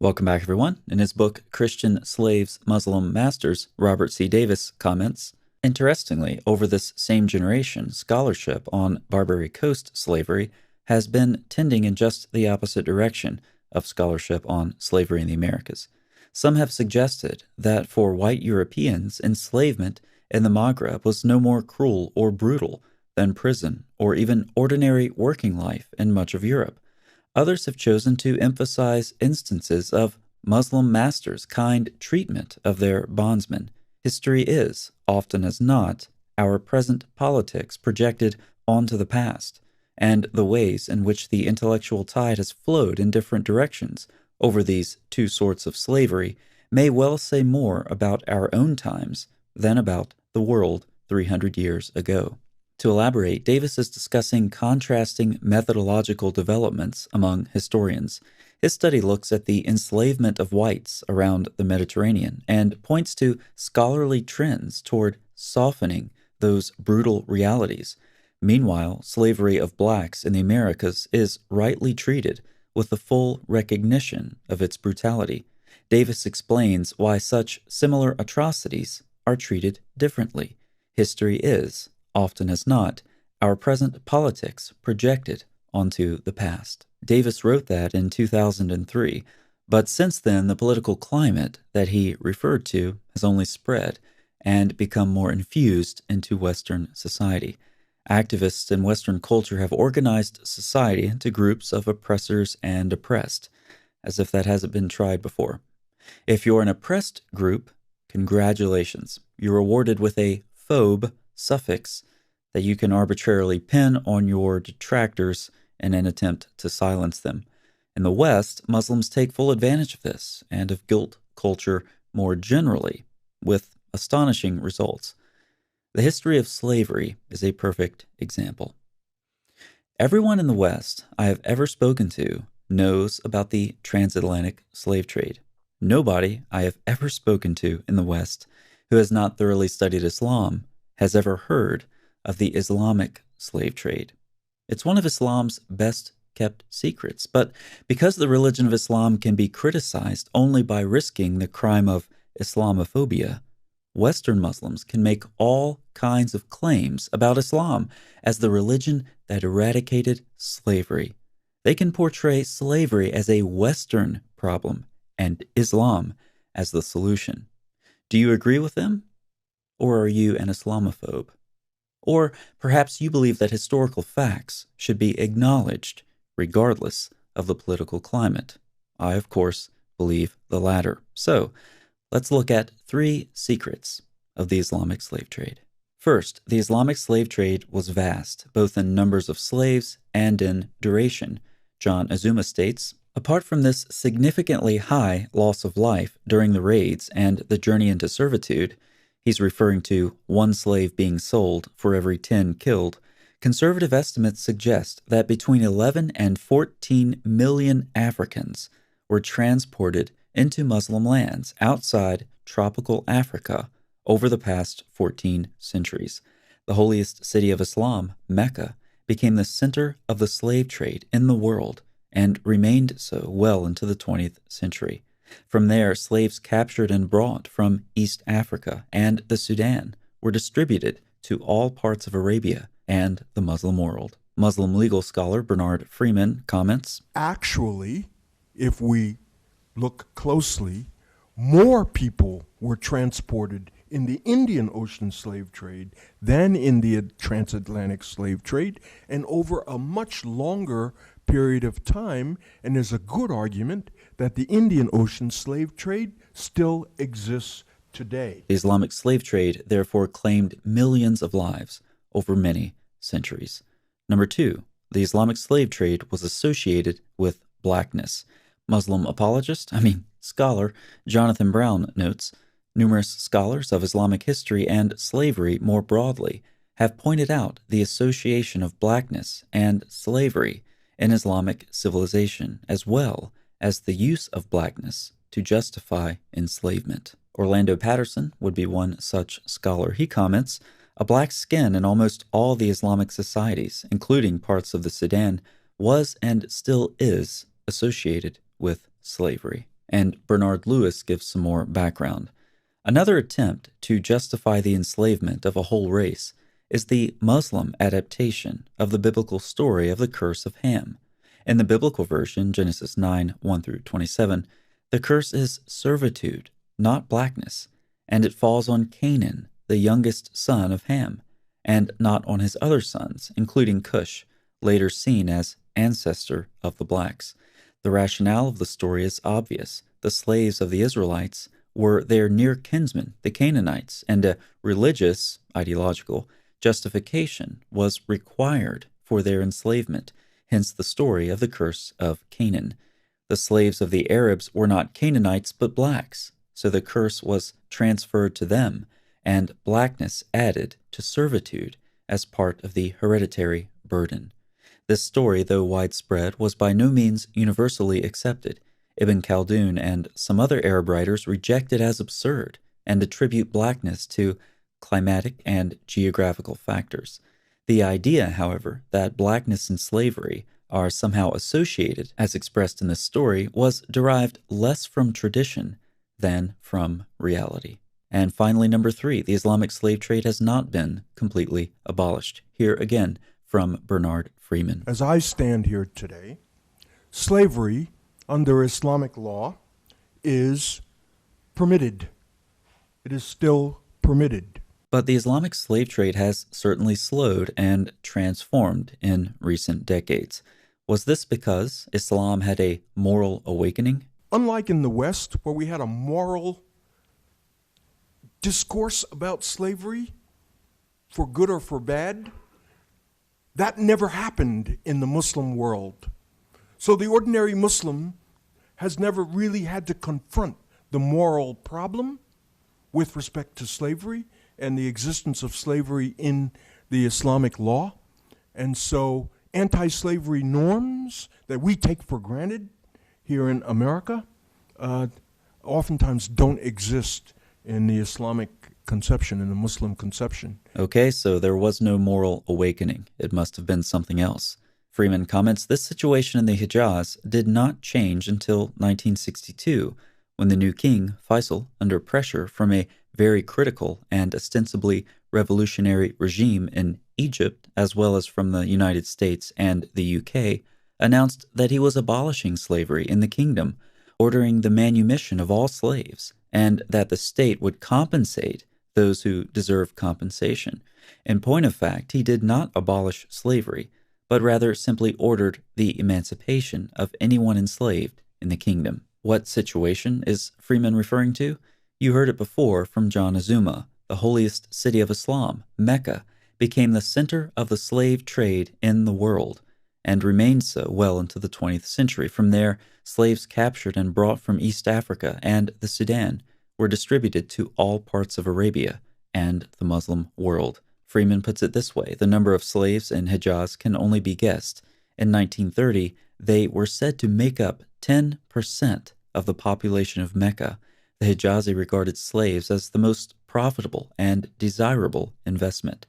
Welcome back, everyone. In his book, Christian Slaves, Muslim Masters, Robert C. Davis comments, interestingly, over this same generation, scholarship on Barbary Coast slavery has been tending in just the opposite direction of scholarship on slavery in the Americas. Some have suggested that for white Europeans, enslavement in the Maghreb was no more cruel or brutal than prison or even ordinary working life in much of Europe. Others have chosen to emphasize instances of Muslim masters' kind treatment of their bondsmen. History is, often as not, our present politics projected onto the past, and the ways in which the intellectual tide has flowed in different directions over these two sorts of slavery may well say more about our own times than about the world 300 years ago. To elaborate, Davis is discussing contrasting methodological developments among historians. His study looks at the enslavement of whites around the Mediterranean and points to scholarly trends toward softening those brutal realities. Meanwhile, slavery of blacks in the Americas is rightly treated with the full recognition of its brutality. Davis explains why such similar atrocities are treated differently. History is, often as not, our present politics projected onto the past. Davis wrote that in 2003, but since then the political climate that he referred to has only spread and become more infused into Western society. Activists in Western culture have organized society into groups of oppressors and oppressed, as if that hasn't been tried before. If you're an oppressed group, congratulations. You're rewarded with a phobe suffix that you can arbitrarily pin on your detractors in an attempt to silence them. In the West, Muslims take full advantage of this and of guilt culture more generally, with astonishing results. The history of slavery is a perfect example. Everyone in the West I have ever spoken to knows about the transatlantic slave trade. Nobody I have ever spoken to in the West who has not thoroughly studied Islam has ever heard of the Islamic slave trade. It's one of Islam's best kept secrets, but because the religion of Islam can be criticized only by risking the crime of Islamophobia, Western Muslims can make all kinds of claims about Islam as the religion that eradicated slavery. They can portray slavery as a Western problem and Islam as the solution. Do you agree with them? Or are you an Islamophobe? Or perhaps you believe that historical facts should be acknowledged regardless of the political climate. I, of course, believe the latter. So, let's look at 3 secrets of the Islamic slave trade. First, the Islamic slave trade was vast, both in numbers of slaves and in duration. John Azuma states, apart from this significantly high loss of life during the raids and the journey into servitude, he's referring to 1 slave being sold for every 10 killed. Conservative estimates suggest that between 11 and 14 million Africans were transported into Muslim lands outside tropical Africa over the past 14 centuries. The holiest city of Islam, Mecca, became the center of the slave trade in the world and remained so well into the 20th century. From there, slaves captured and brought from East Africa and the Sudan were distributed to all parts of Arabia and the Muslim world. Muslim legal scholar Bernard Freeman comments, actually, if we look closely, more people were transported in the Indian Ocean slave trade than in the transatlantic slave trade, and over a much longer period of time, and there's a good argument that the Indian Ocean slave trade still exists today. The Islamic slave trade therefore claimed millions of lives over many centuries. Number 2, the Islamic slave trade was associated with blackness. Muslim scholar Jonathan Brown notes, numerous scholars of Islamic history and slavery more broadly have pointed out the association of blackness and slavery in Islamic civilization, as well as the use of blackness to justify enslavement. Orlando Patterson would be one such scholar. He comments, a black skin in almost all the Islamic societies, including parts of the Sudan, was and still is associated with slavery. and Bernard Lewis gives some more background. Another attempt to justify the enslavement of a whole race is the Muslim adaptation of the biblical story of the curse of Ham. In the biblical version, Genesis 9, 1 through 27, the curse is servitude, not blackness, and it falls on Canaan, the youngest son of Ham, and not on his other sons, including Cush, later seen as ancestor of the blacks. The rationale of the story is obvious. The slaves of the Israelites were their near kinsmen, the Canaanites, and a religious, ideological, justification was required for their enslavement, hence the story of the curse of Canaan. The slaves of the Arabs were not Canaanites but blacks, so the curse was transferred to them, and blackness added to servitude as part of the hereditary burden. This story, though widespread, was by no means universally accepted. Ibn Khaldun and some other Arab writers reject it as absurd and attribute blackness to climatic and geographical factors. The idea, however, that blackness and slavery are somehow associated, as expressed in this story, was derived less from tradition than from reality. And finally, number 3, the Islamic slave trade has not been completely abolished. Here again from Bernard Freeman. As I stand here today, slavery under Islamic law is permitted. It is still permitted. But the Islamic slave trade has certainly slowed and transformed in recent decades. Was this because Islam had a moral awakening? Unlike in the West, where we had a moral discourse about slavery, for good or for bad, that never happened in the Muslim world. So the ordinary Muslim has never really had to confront the moral problem with respect to slavery and the existence of slavery in the Islamic law. And so anti-slavery norms that we take for granted here in America oftentimes don't exist in the Islamic conception, in the Muslim conception. Okay, so there was no moral awakening. It must have been something else. Freeman comments, this situation in the Hijaz did not change until 1962, when the new king, Faisal, under pressure from a very critical and ostensibly revolutionary regime in Egypt, as well as from the United States and the UK, announced that he was abolishing slavery in the kingdom, ordering the manumission of all slaves, and that the state would compensate those who deserve compensation. In point of fact, he did not abolish slavery, but rather simply ordered the emancipation of anyone enslaved in the kingdom. What situation is Freeman referring to? You heard it before from John Azuma. The holiest city of Islam, Mecca, became the center of the slave trade in the world, and remained so well into the 20th century. From there, slaves captured and brought from East Africa and the Sudan were distributed to all parts of Arabia and the Muslim world. Freeman puts it this way, the number of slaves in Hijaz can only be guessed. In 1930, they were said to make up 10% of the population of Mecca. The Hijazi regarded slaves as the most profitable and desirable investment.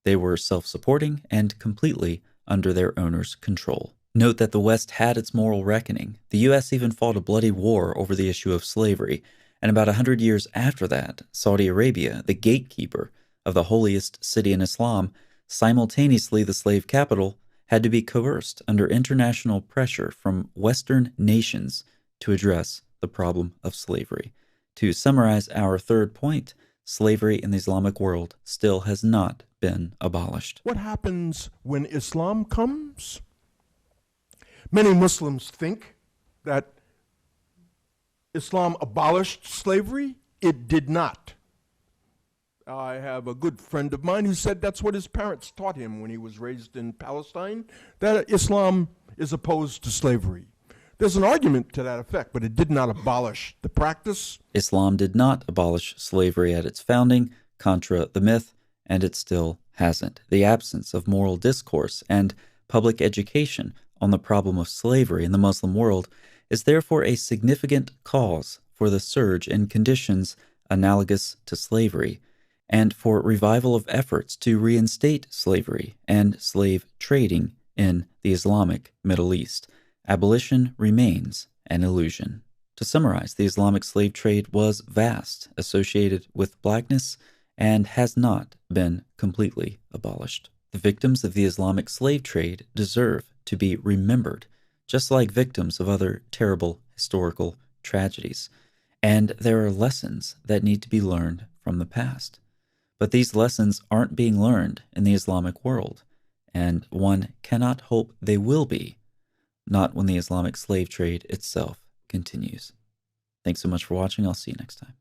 They were self-supporting and completely under their owners' control. Note that the West had its moral reckoning. The U.S. even fought a bloody war over the issue of slavery, and about 100 years after that, Saudi Arabia, the gatekeeper of the holiest city in Islam, simultaneously the slave capital, had to be coerced under international pressure from Western nations to address the problem of slavery. To summarize our third point, slavery in the Islamic world still has not been abolished. What happens when Islam comes? Many Muslims think that Islam abolished slavery. It did not. I have a good friend of mine who said that's what his parents taught him when he was raised in Palestine, that Islam is opposed to slavery. There's an argument to that effect, but it did not abolish the practice. Islam did not abolish slavery at its founding, contra the myth, and it still hasn't. The absence of moral discourse and public education on the problem of slavery in the Muslim world is therefore a significant cause for the surge in conditions analogous to slavery, and for revival of efforts to reinstate slavery and slave trading in the Islamic Middle East. Abolition remains an illusion. To summarize, the Islamic slave trade was vast, associated with blackness, and has not been completely abolished. The victims of the Islamic slave trade deserve to be remembered, just like victims of other terrible historical tragedies. And there are lessons that need to be learned from the past. But these lessons aren't being learned in the Islamic world, and one cannot hope they will be, not when the Islamic slave trade itself continues. Thanks so much for watching. I'll see you next time.